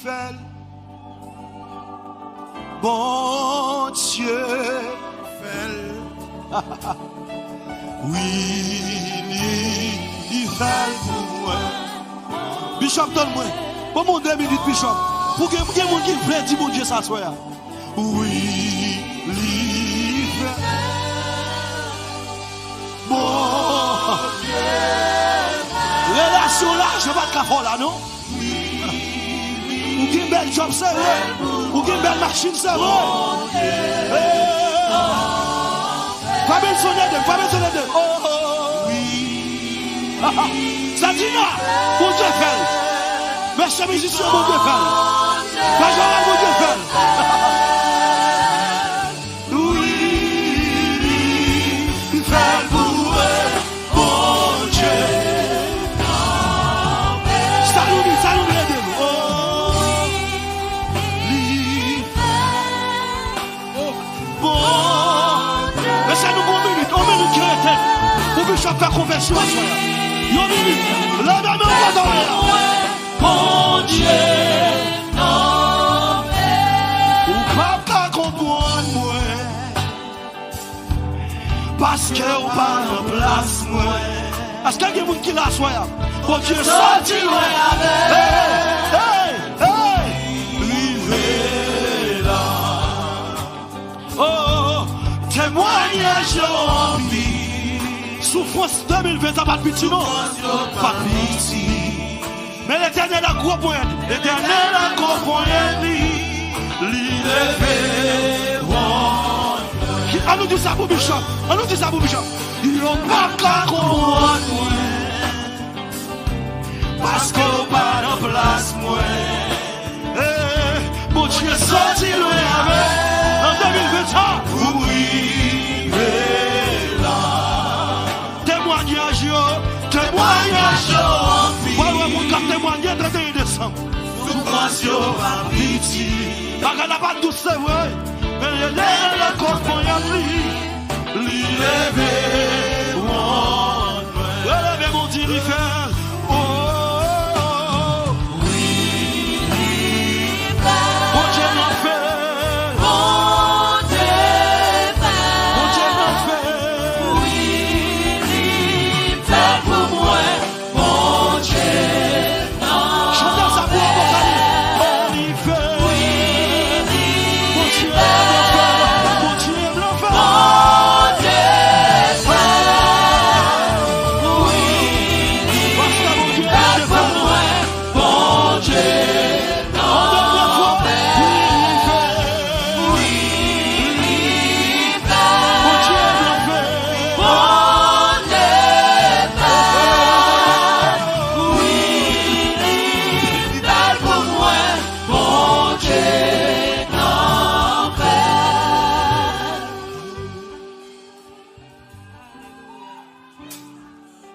fait. Bon Dieu fait. Oui, il fait pour moi. Bishop, donne-moi. Bon, mon 2 minutes, Bishop. Pour que mon qui veut dire mon Dieu s'assoie. Oui, il fait. Bon Dieu. Relation là, je ne vais pas te faire là, non? Ou qui bel job, c'est vrai. Ou qui belle machine, c'est vrai. Pas besoin de, pas besoin de. Oh, oh. Oui. Ça dit là, mon Dieu fait. Merci musicien, mon Dieu fait. Pas genre, mon Dieu fait. Oui, il fait pour mon Dieu. Salut, aidez-nous. Oh, lui. Oh, bon. Laissez-nous une minute qui est pour que je fasse la conversion à soi. Une minute. La même va dans l'air. Mon Dieu, non. Ou pas comprendre moi. Parce qu'on parle en place moi. Est-ce qu'il y a des gens qui la soient? Mon Dieu, sorti loin avec. Hey, rivé là. Oh, témoignage en vie. Souffrance 2020, ça pas de pitié, non? Pas de pitié. Mais l'Éternel a gros point. L'Éternel a gros point. L'élevé. On nous dit ça pour Bishop. On nous dit ça pour Bishop. Ils n'ont pas qu'à comprendre. Parce qu'on pas en place, moi. Mon Dieu, sorti loin avec. En 2021, oui, là. Témoignage, voilà, mon cap témoignage, 31 décembre. Souffrance, pas pitié. Parce qu'on n'a pas de douce, c'est vrai. Mais le corps, il levé, relevez mon Dieu, il fait.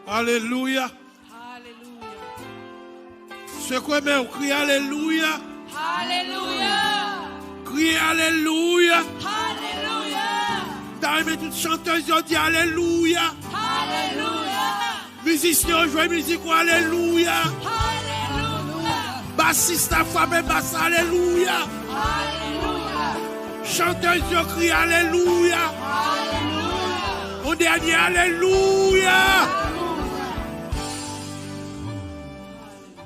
Alléluia. Alléluia. Ce qu'on met, crie Alléluia. Alléluia. Crie Alléluia. Alléluia. Dans toute chanteuse, ils dit Alléluia. Alléluia. Musiciens, jouent musique, Alléluia. Alléluia. Bassiste, à fois même basse, Alléluia. Alléluia. Chanteuse, ils crient Alléluia. Alléluia. Au dernier, Alléluia.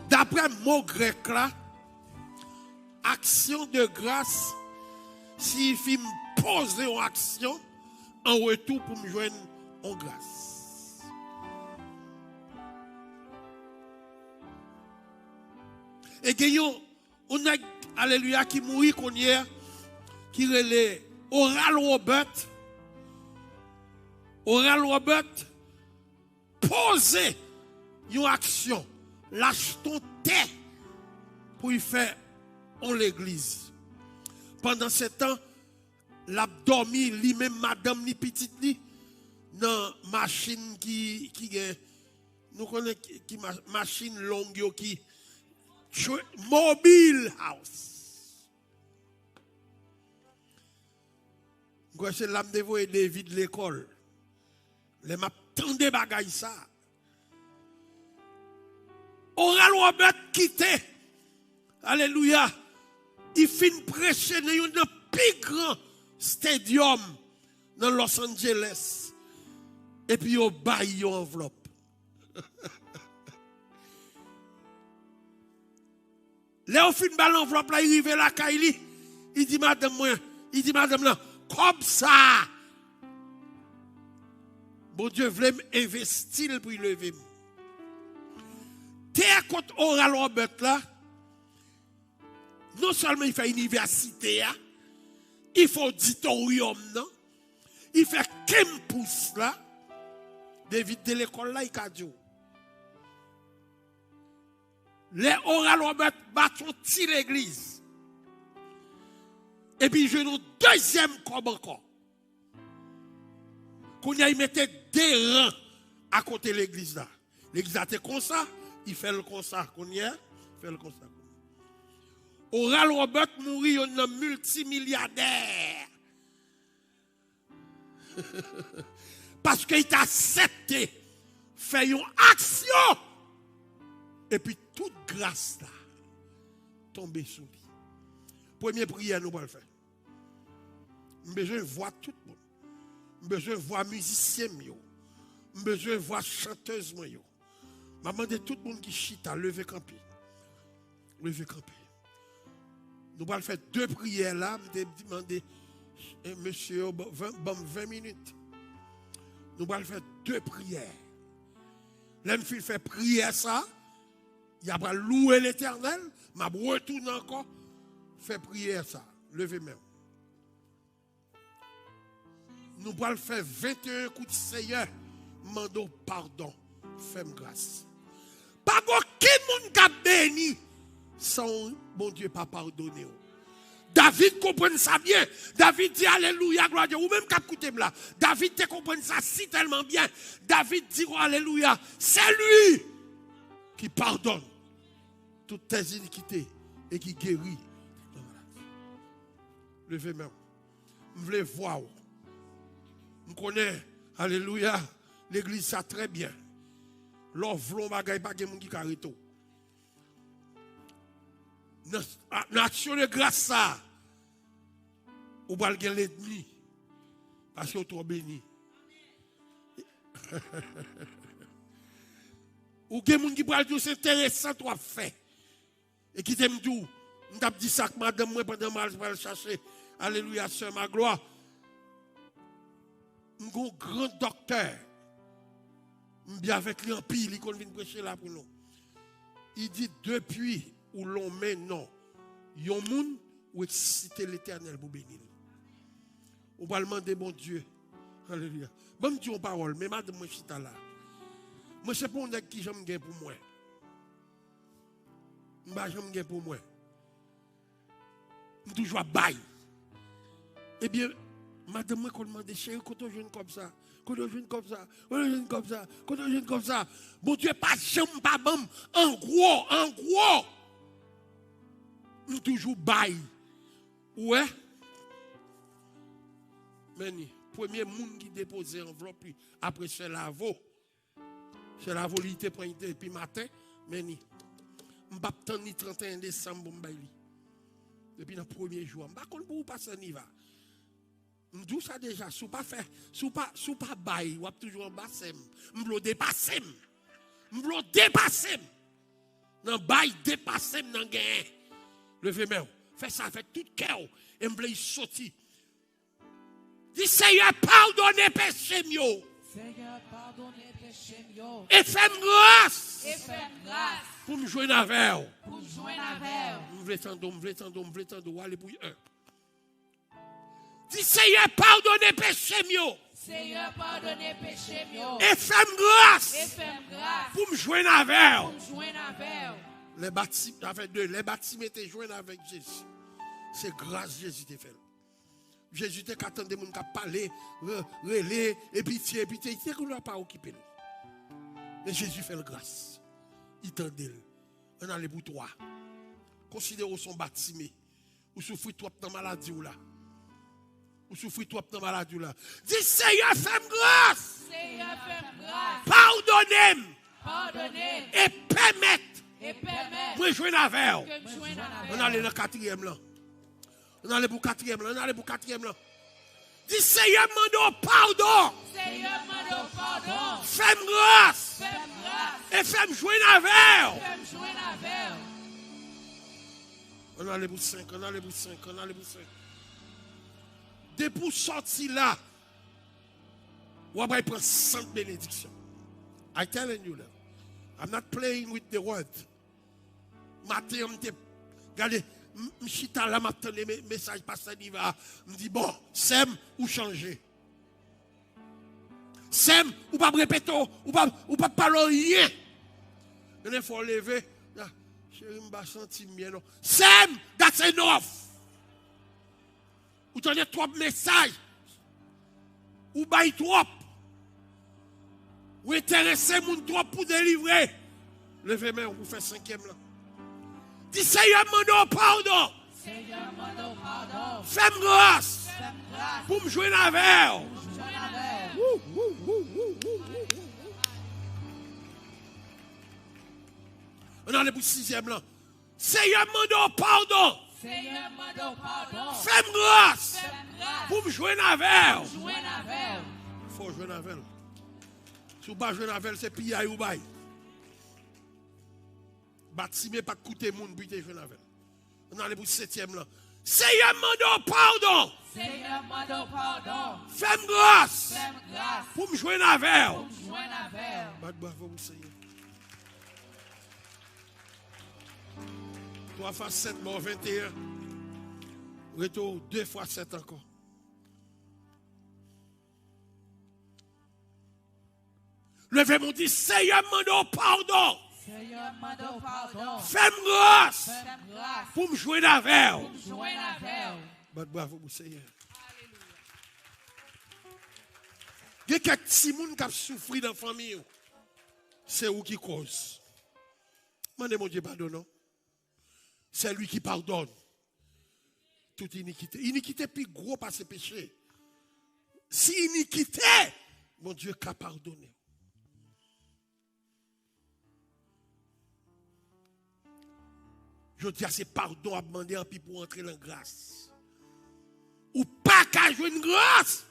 D'après le mot grec là, action de grâce signifie me poser en action en retour pour me joindre en grâce. Et gagnons, on a, alléluia, qui mourit qu'on y est, qui relève Oral Robert. Oral Robert, poser une action. Lâche ton thé pour y faire en l'église. Pendant ce temps, l'a dormi, lui-même, madame, ni petite, ni, dans machine qui nous connaissons, qui machine longue, qui, mobile house. C'est l'âme de vous et David de l'école. Les m'a tant de bagailles ça. Oral Robert quitté Alléluia. Il finit prêcher dans un plus grand stadium dans Los Angeles. Et puis il baille une enveloppe. Léo fin bal l'enveloppe là, il arrive là, Kaili. Il dit madame là, comme ça. Bon Dieu voulait m'investir pour lever. Terre contre Oral Robert là, non seulement il fait université, il fait auditorium, non? Il fait campus là. David de l'école là, il a dit. Les Oral Robert battent l'église. Et puis je nous deuxième comme encore. Qu'on y a mis des rangs à côté de l'église là. L'église là, c'est comme ça. Il fait le comme ça. Qu'on y a, il fait le comme ça. Oral Robert mourit, on est multimilliardaire. Parce qu'il t'a accepté, fait une action. Et puis toute grâce là, tombe sur lui. Première prière, nous allons le faire. Nous besoin de voir tout le monde. Nous besoin de voir musiciens. Nous besoin de voir chanteuses. Je demande tout le monde qui chita, lever camper. Lever camper. Nous allons faire deux prières là. Je demander, monsieur, 20 minutes. Nous allons faire deux prières. L'homme fait prière ça. Il y a louer l'Éternel. Je retourne encore. Fait prière ça. Levez même. Nous allons faire 21 coups de Seigneur. Mando pardon. Fais-moi grâce. Pas aucun monde qui a béni sans bon Dieu pas pardonner. David comprend ça bien. David dit alléluia, gloire à Dieu. Ou même qui a écouté là. David te comprend ça si tellement bien. David dit alléluia. C'est lui qui pardonne toutes tes iniquités et qui guérit. Levez même. Je voulais voir. Je connais, alléluia, l'église ça très bien. L'offre, bagay pas de monde qui arrête. L'action de grâce ça, ou pas l'ennemi, parce que trop béni. Ou que monde qui parle de c'est intéressant toi fait. Et qui t'aime tout. On t'a dit ça que madame moi pendant mal je vais chercher. Alléluia, sœur ma gloire. Un grand docteur. Bien avec lui en pile, il vient prêcher là pour nous. Il dit depuis où l'on met non, yon moun ou exciter l'Éternel pour bénir. On va demander mon Dieu. Alléluia. Bon Dieu en parole, mais madame moi chita là. Moi c'est pas on qui j'aime gagner pour moi. M'ba j'aime gagner pour moi. Je toujours bail. Eh bien, madame moi qu'on demande chérie quand on jeune comme ça. Quand on jeune comme ça, quand on jeune comme ça, quand on jeune comme ça. Bon Dieu pas jamais pas bon. En gros. Nous toujours bail. Ouais. Meni, premier monde qui dépose enveloppe après c'est lavo. C'est la volité pour puis matin, meni. M'pa tant ni 31 décembre m'baili. Depuis le premier jour, m'pa kon pour passer ni va. M'dou ça déjà, sou pas faire, sou pas bail, ou toujours en bassem. M'vlo dépasser. Nan bail dépasser nan gain. Levez main. Fais ça avec tout cœur et m'vle sorti. Dis Seigneur pardonnez péché mio. Seigneur pardonnez péché mio. Et fais-moi grâce. Pour me joindre avec. Je veux t'entendre, aller pour un. Dis Seigneur pardonnez péché mio. Seigneur pardonnez péché mio. Et fais-moi grâce. Pour me joindre avec. Les bâtiments étaient joints avec Jésus. C'est grâce Jésus t'a fait. Jésus t'a attendu mon cap parler, relais, et pitié, il sait qu'on n'a pas occupé. Mais Jésus fait la grâce. Il t'endait. On a les pour toi. Considère son bâtiment. Ou souffrir toi dans la maladie ou là. Dis Seigneur fais-moi grâce. Pardonnez-moi. Et permettre Et permet Moi, je viens avec. que je joigne avec. On allait dans le quatrième là. On allait pour le quatrième là. On allait pour le quatrième là. Dis Seigneur, demande pardon. Seigneur, demande pardon. Fais-moi grâce. Fais-moi grâce. Et fais-moi joindre avec. Fais-moi joindre avec. On allait pour 5. On allait pour 5. On allait pour 5. Dès pour sortir là, on va prendre 100 bénédictions. I'm telling you that. I'm not playing with the word. Matin, regardez, je suis là, je les messages pasteur Niva. Je me dis, bon, Sem ou changer. Sem ou pas répéter, ou pas parler rien. Il faut lever. Chérie, je ne sens bien. Sem, that's enough. Ou t'en as 3 messages. Ou bail trop. Ou intéresser moun trop pour délivrer. Levez main, vous faites 5e là. Dis Seigneur, demande pardon. Seigneur, demande pardon. Fais-moi grâce. Fais-moi grâce. Pour me joindre avec. Joigne avec. On allait pour 6e là. Seigneur, demande pardon. Seigneur, demande pardon. Fais-moi grâce. Fais-moi grâce. Pour me joindre avec. Joigne avec. Il faut joindre avec. Si vous ne pas joindre avec, c'est piller ou bail. Bâtiment pas coûter moun pour te joindre avec. On allait pour 7e là. Seigneur, demande pardon. Seigneur, demande pardon. Fais-moi grâce. Fais-moi grâce. Pour me joindre avec. Joigne avec. Bat bravo pour Seigneur. 3 fois 7, bon 21. Retour 2 fois 7 encore. Levez mon dit, Seigneur, demande pardon. Seigneur, demande pardon. Fais-moi grâce. Fais-moi grâce. Pour me joindre avec. Joigne avec. Bat bravo pour Seigneur. Il y a quelques petits gens qui ont souffert dans la famille. C'est où qui cause. Demandez mon Dieu pardon. C'est lui qui pardonne toute iniquité. Iniquité est plus gros par ses péchés. Si iniquité, mon Dieu qu'a pardonné. Je dis à ces pardons à demander un peu pour entrer dans la grâce. Ou pas qu'à jouer une grâce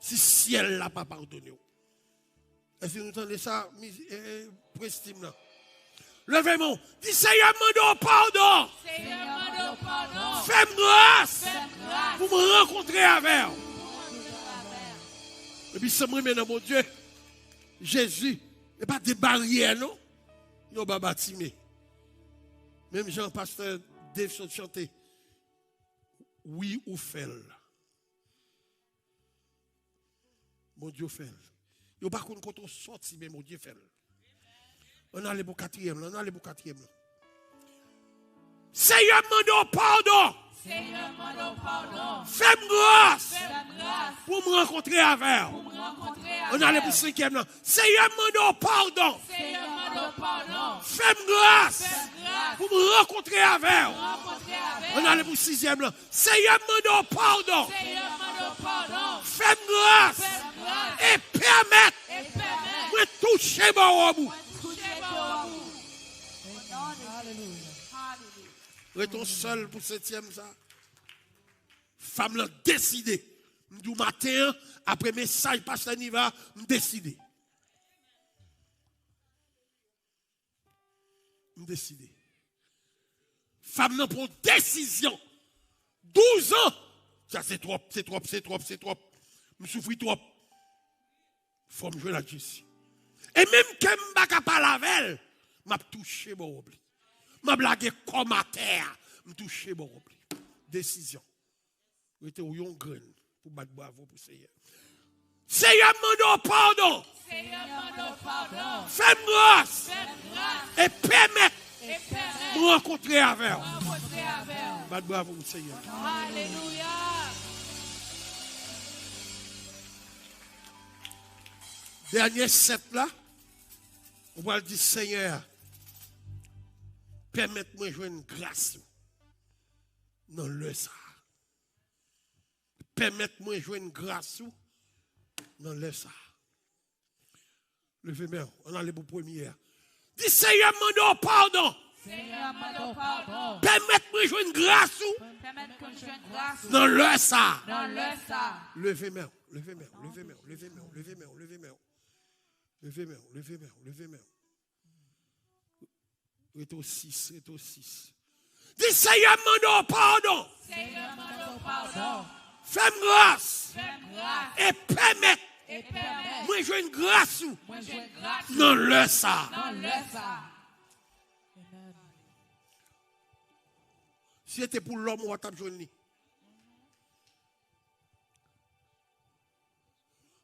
si le ciel l'a pas pardonné. Est-ce que vous entendez ça, Prestime là? Levez-moi. Dis Seigneur, demande pardon. Seigneur, demande pardon. Fais-moi grâce. Fais-moi grâce. Pour me rencontrer avec. Avec. Et puis, ça me remet dans mon Dieu. Jésus, il n'y a pas de barrières, non? Il n'y a pas bâtiment. Même Jean-Pasteur Dave chanter. Oui ou fait. Mon Dieu fait. Il n'y a pas qu'on quand on sortit, mais mon Dieu fait. On a les beaux 4e, on a les beaux 4e. Seigneur, demande pardon. Seigneur, demande pardon. Fais-moi grâce. Fais-moi grâce. Pour me rencontrer avec. Pour me rencontrer On a les beaux avec. 5e. Seigneur, demande pardon. Seigneur, demande pardon. Fais-moi grâce. Fais-moi grâce. Pour me rencontrer avec. Rencontrer avec. On a les beaux 6e. Seigneur, demande pardon. Seigneur, demande pardon. Fais-moi grâce. Fais-moi grâce. Et permettre Et permet. de toucher mon bout. Toucher mon bout. Hallelujah. Restons seul pour 7e ça. Femme l'a décidé. Du matin, après message pasteur Niva, me décidé. Me décidé. Femme n'a pour décision. 12 ans. Ça c'est trop, c'est trop, c'est trop, c'est trop. Me souffre trop. Faut me jouer la justice. Et même que je ne peux pas laver, m'a touché mon oubli. M'a blagué comme à terre, m'a touché mon oubli. Décision. Vous êtes au yon grain pour battre bravo pour Seigneur. Seigneur, demande pardon. Seigneur, demande pardon. Fais-moi grâce. Fais-moi grâce. Et permettre Et permet. de me rencontrer avec. Rencontrer avec. Battre bravo pour Seigneur. Alléluia. Dernier 7 là, on va dire Seigneur, permette-moi de jouer une grâce dans le ça. Permette-moi de jouer une grâce dans le ça. Levez-moi, on a les beaux premières. Dis Seigneur, demande pardon. Seigneur, demande pardon. Permette-moi de jouer une grâce Permettre que je joigne grâce dans l'heure ça. dans l'heure ça. Levez-moi, levez-moi, levez-moi, levez-moi, levez-moi, levez-moi. Levez-moi, levez-moi, levez-moi. Retour 6, retour 6. Dis Seigneur, demande pardon. Seigneur, demande pardon. Fais-moi grâce. Fais-moi grâce Et permette. et permettre Moi, je veux une grâce moi je joigne grâce dans l'heure ça. dans l'heure ça. Amen. Si c'était pour l'homme, on va taper journée.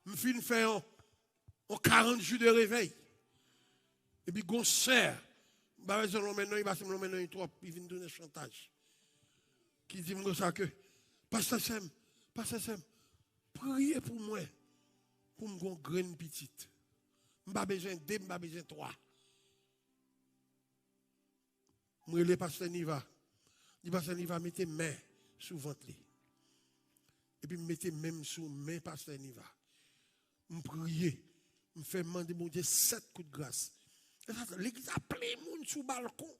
Je finis faire en 40 jours de réveil. Et puis, gon sœur, maintenant, il va se mettre une trop, il vient donner chantage. Qui dit comme ça que, Pasteur Sem, priez pour moi, pour me gon graine petite. Je n'ai pas besoin de 2, je n'ai pas besoin de 3. Je vais Pasteur Niva. Il Pasteur Niva, mettez main sous le ventre. Et puis, mettez même sous main Pasteur Niva. Je prie, je fais demander mon Dieu 7 coups de grâce. L'église a plein de monde sous le balcon.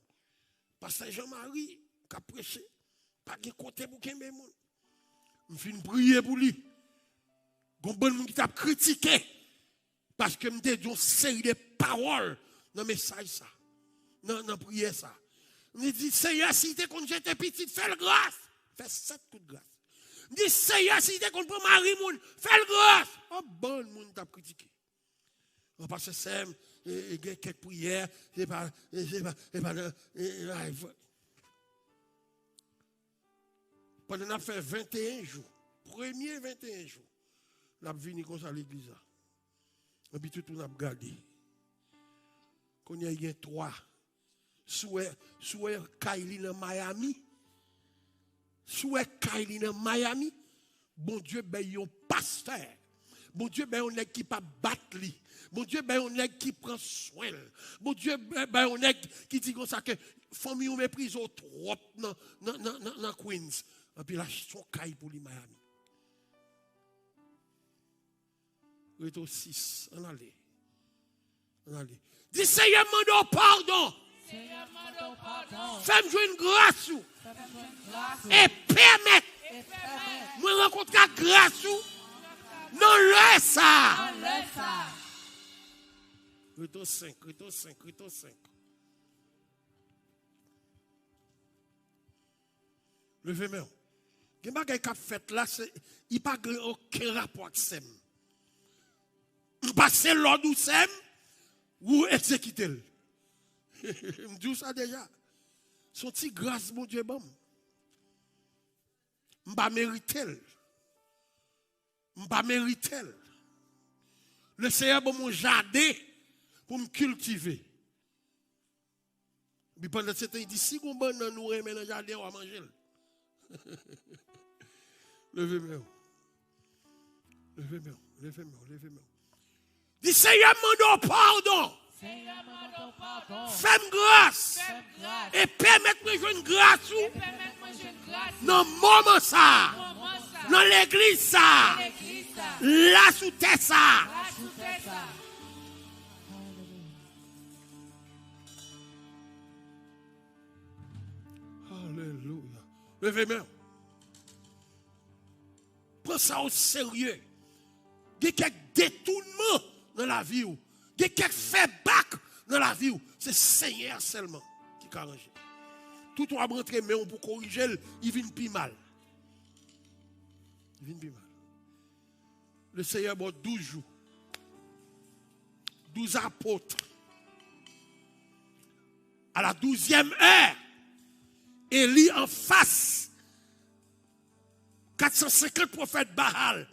Pasteur Jean-Marie, qui a prêché, pas de côté pour qu'il y ait des monde. Je fais une prière pour lui. Il y a bon monde qui t'a critiqué. Parce que je me dis une série de paroles dans le message, ça. Dans la prière, ça. Je me dis, Seigneur, si tu es quand j'étais petite, fais le grâce. Fais 7 coups de grâce. Je me dis, Seigneur, si tu es quand prend Marie, fais le grâce. Oh, bon monde t'a critiqué. On passe à Sem, il y a quelques prières, pendant qu'on a fait 21 jours, premier 21 jours, on a venu comme ça à l'église. Et puis tout le monde a regardé. Quand il y a 3, soit Kylie dans Miami, soit Kylie dans Miami, bon Dieu, ben, il y a un pasteur. Bon Dieu, ben, on est qui pas battre lui. Bon Dieu, ben, on est qui prend soin. Bon Dieu, ben, on est qui dit comme ça que famille ou méprise au trop dans Queens. Et puis là, son caille pour les Miami. Retour 6. On allait. Dis Seigneur, demande pardon. Seigneur, demande pardon. Fais-moi jouer une grâce. Fais-moi grâce Et permette. et permettre Moi rencontrer la grâce. Non, le ça. dans l'heure ça. Retour 5, retour 5, retour 5. Levez-moi. Il y a des choses qui fait là, il n'y a pas aucun rapport avec Sem. Passer l'ordre ou Sem, ou exécuter. Je me dis ça déjà. Son petit grâce, mon Dieu, bon. Je ne vais pas mériter. Je ne vais pas mériter. Le Seigneur bon mon jardin pour me cultiver. Puis pendant ce temps, il dit, si on bon nous remet dans le jardin, on va manger. Levez-moi. Dis Seigneur, demande pardon. Seigneur, demande pardon. Fais-moi grâce. Fais-moi grâce Et permette-moi de jouer une grâce et permettre-moi de joindre grâce dans le moment ça. dans moi ça. Dans l'église ça. L'église ça. Là sous terre ça. Là, tout fait ça. Alléluia. Levez-moi. Prends ça au sérieux. Il y a quelques détournements dans la vie. Il y a quelques feedbacks dans la vie. C'est Seigneur seulement qui peut arranger. Tout le monde rentrer, mais on peut corriger, il vient plus mal. Le Seigneur a 12 jours. 12 apôtres. À la 12e heure, Élie en face. 450 prophètes Baal.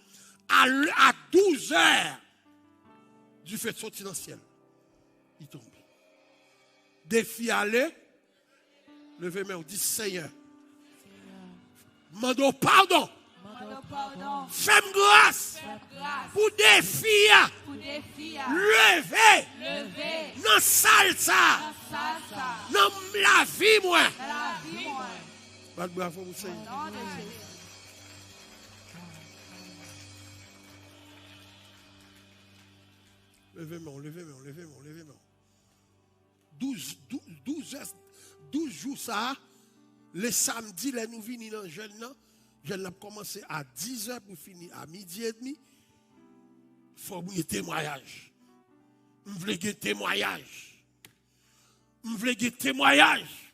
À 12 heures du fait de sortir dans le ciel. Il tombe. Défi aller. Levez-moi, dit Seigneur. Demandons pardon. Demande pardon. Fais-moi grâce. Fais-moi grâce Pour défier. pour des filles. Lever. Lever. Dans salle ça. Dans ça, ça. Dans la vie, moi. Dans la vie, moi. Pas de bravo, vous Seigneur. Nom de Jésus. Levez-moi. 12 jours ça, le samedi, là nous venons dans le jeune, a commencé à 10h pour finir à midi et demi. Il faut que témoignage. Je veux un témoignage. Je veux un témoignage.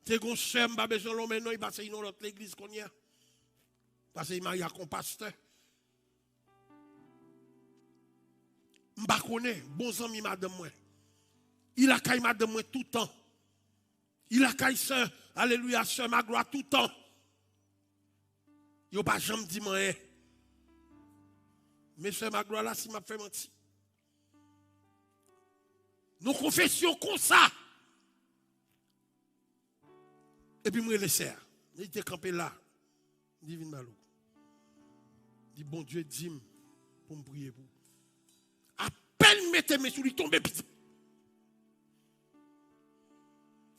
C'est qu'on s'aime, pas besoin de l'homme, non, il passe dans l'autre église qu'on y a. Parce qu'il m'a un pasteur. Je ne connais pas, bon ami, madame, moi. Il a caillé madame, moi, tout le temps. Il a caillé sœur, alléluia, sœur, ma gloire, tout le temps. Il n'a pas jamais dit, moi, mais sœur, ma gloire, là, si m'a fait mentir. Nous confessions comme ça. Et puis, moi, je laissais. Il était campé là. Divine Malou. Dit, bon Dieu, dis-moi pour me prier pour. À peine mettez mes sous lui tomber petit.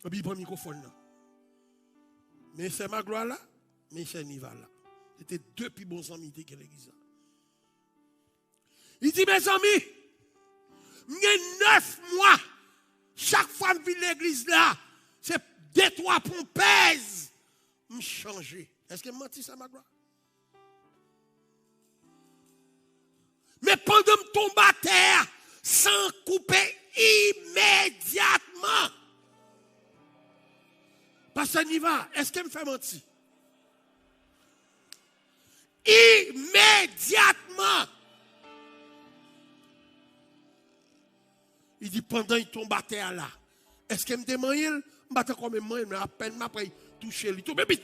Et puis, il prend le microphone là. Mais c'est ma gloire là, mais c'est Niva là. C'était deux plus bons amis qui l'église. Il dit, mes amis, j'ai 9 mois. Chaque fois que je vis l'église là, c'est 2-3 pompaises. Je change. Est-ce que je menti ça, ma gloire? Mais pendant que je tombe à terre, sans couper immédiatement. Parce que Niva, est-ce qu'elle me fait mentir? Immédiatement. Il dit pendant qu'il tombe à terre là, est-ce qu'elle me demande? Je me comme moi, mais à peine après toucher lui, tout vite.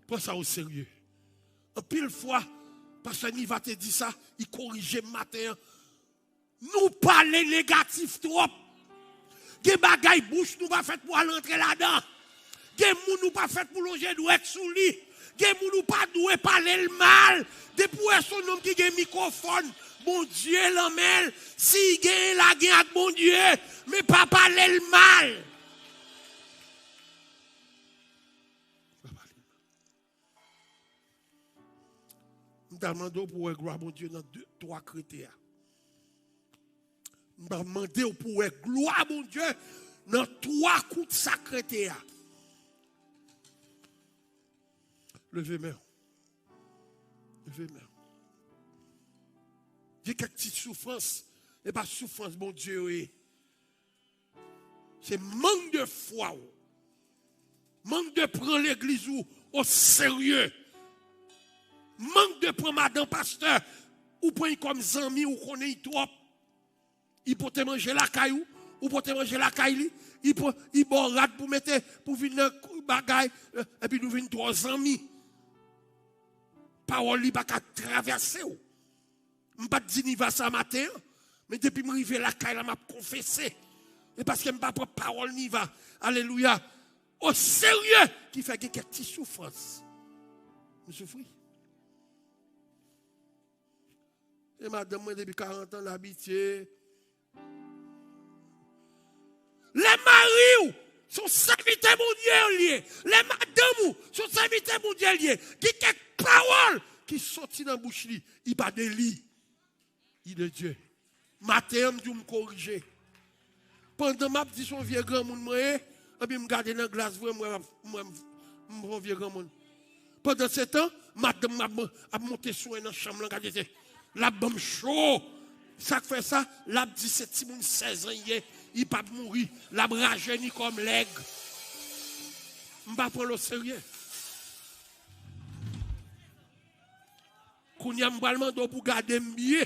Prends ça au sérieux. En pile fois, parce qu'il va te dire ça, il corrige le matin. Nous parler négatif trop. Des bagailles bouche nous pas fait pour aller entrer là-dedans. Des moun nous pas fait pour loger douette sous lit. Des moun nous pas doué parler le mal. Des pour son homme qui a un microphone. Bon Dieu l'emmène. Si gagne la gagne avec bon Dieu, mais pas parler le mal. Je demande pour gloire mon Dieu dans 3 critères. Je demande pour gloire mon Dieu dans 3 coups de sacré. Levez-moi. Levez-moi. Il y a quelques petites souffrances. Et pas souffrance, mon Dieu. Oui. C'est manque de foi. Manque de prendre l'église au sérieux. Manque de prendre madame pasteur. Ou prendre comme zami ou connaît trop. Il peut te manger la caillou. Ou peut te manger la caille. Il bon rate pour mettre pour venir bagaille. Et puis nous venons 3 amis. Parole li pas traverser. Je ne pas dire ni va ça matin, mais depuis que je suis arrivé la caille, je m'a confessé. Et parce que je ne pas prendre parole ni va. Alléluia. Au sérieux, qui fait quelques petites souffrances. Je souffre. Et madame, moi, depuis 40 ans, l'habitué. Les maris sont serviteurs mondiaux. Les madames sont serviteurs mondiaux. Qui ont quelques paroles qui sortent dans la bouche, il n'y a pas de lit. Il est Dieu. Matin, je me corriger. Pendant ma petite son vieux grand monde, et puis je me garde dans la glace, mon vieux grand monde. Pendant ce temps, madame a monté sur dans la chambre, la bombe chaud. Ça fait ça, la 17 16 ans, il pas mourir, la rage ni comme l'aigle. Je ne vais pas prendre au sérieux. Quand il y a un ballement pour garder bien.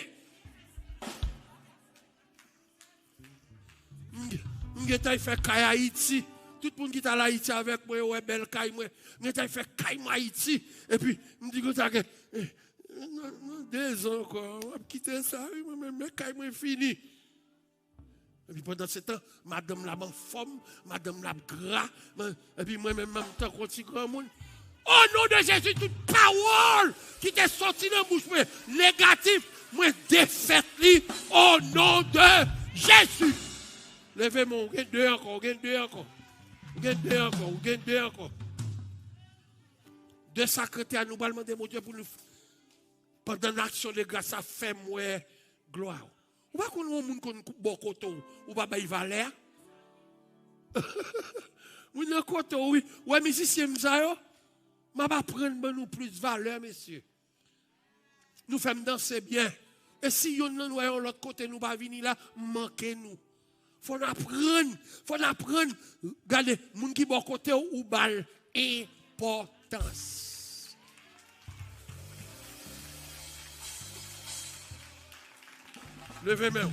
Je fait caille Haïti. Tout le monde qui est à Haïti avec moi, ouais, belle caille, moi. Je fait caille Haïti. Et puis, je me dis que 2 ans encore, on va quitter ça, mais caille moi fini. Et puis pendant ce temps, madame la forme, madame la gras, et puis moi-même, même temps, continue grand monde. Au nom de Jésus, toute parole qui t'est sortie dans la bouche, négative, moi défaite au nom de Jésus. Levez-moi, gagne 2 encore, gagne 2 encore. Gagne 2 encore, gagne 2 encore. 2 secrétaires, nous allons demander mon Dieu pour nous. Pendant l'action de grâce, ça fait moi gloire. Ou pas qu'on a un monde qui bon côté ou pas bail valeur. Ou nan côté oui, ouais musicien m'sa m'a pas prendre nous plus valeur monsieur. Nous faisons danser bien. Et si yon nan voyons l'autre côté nous pas venir là, manquez nous. Faut apprendre. Regardez, moun qui bon côté ou bal importance. Levez main.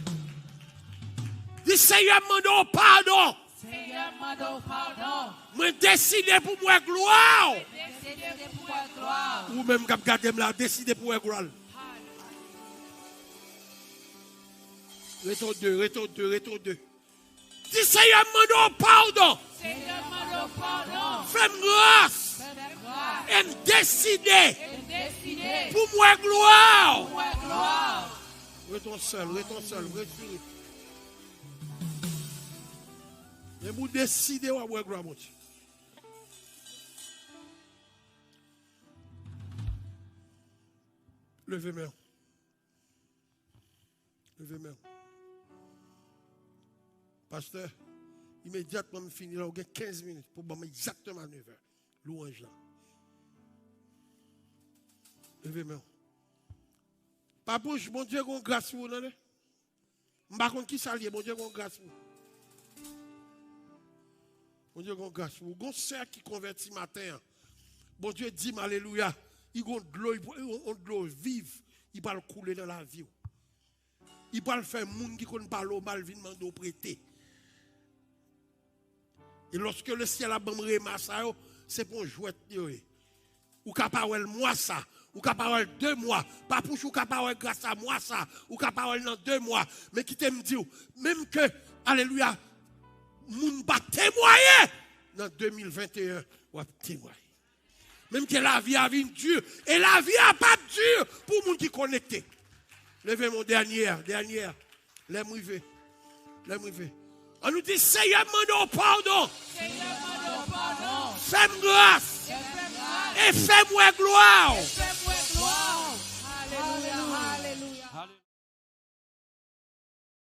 Dis Seigneur mando pardon. Seigneur, mando pardon. Moi décider pour moi gloire. Décidez pour moi gloire. Ou même cap garder là décider pour moi gloire. Retour 2. Dis Seigneur mando pardon. Seigneur, mando pardon. Fais-moi grâce. Fais gloire. Et décider Décidez pour moi gloire. pour moi gloire. Retourne seul, respire. Et vous décidez où vous gloire mon Dieu. Levez main. Pasteur, immédiatement je finis là, vous avez 15 minutes pour me exactement 9h. Louange là. Levez main. Papouche, mon Dieu, qu'on grâce pour vous, non? Je ne sais pas qui s'allie, mon Dieu, qu'on grâce pour vous. Mon Dieu, qu'on grâce pour vous. Gon sœur qui convertit matin. Bon Dieu dit, alléluia, il y a de l'eau vive, il va le couler dans la vie. Il va le faire moun qui ne parle au mal, vient demander prêter. Et lorsque le ciel a bamré ça, c'est pour jouer. Ou capable moi ça, ou capable 2 mois, pas pour ou capable grâce à moi ça, ou capable dans 2 mois, mais qui t'aime dire même que alléluia moun pas témoigner dans 2021 ou témoigner. Même que la vie a vu dure et la vie a pas dure pour moun qui connecté. Levez mon dernière, l'aime-rivé. On nous dit Seigneur mando pardon. Seigneur, mando pardon. Fais-moi grâce. Fais grâce. Et fais-moi gloire. Fais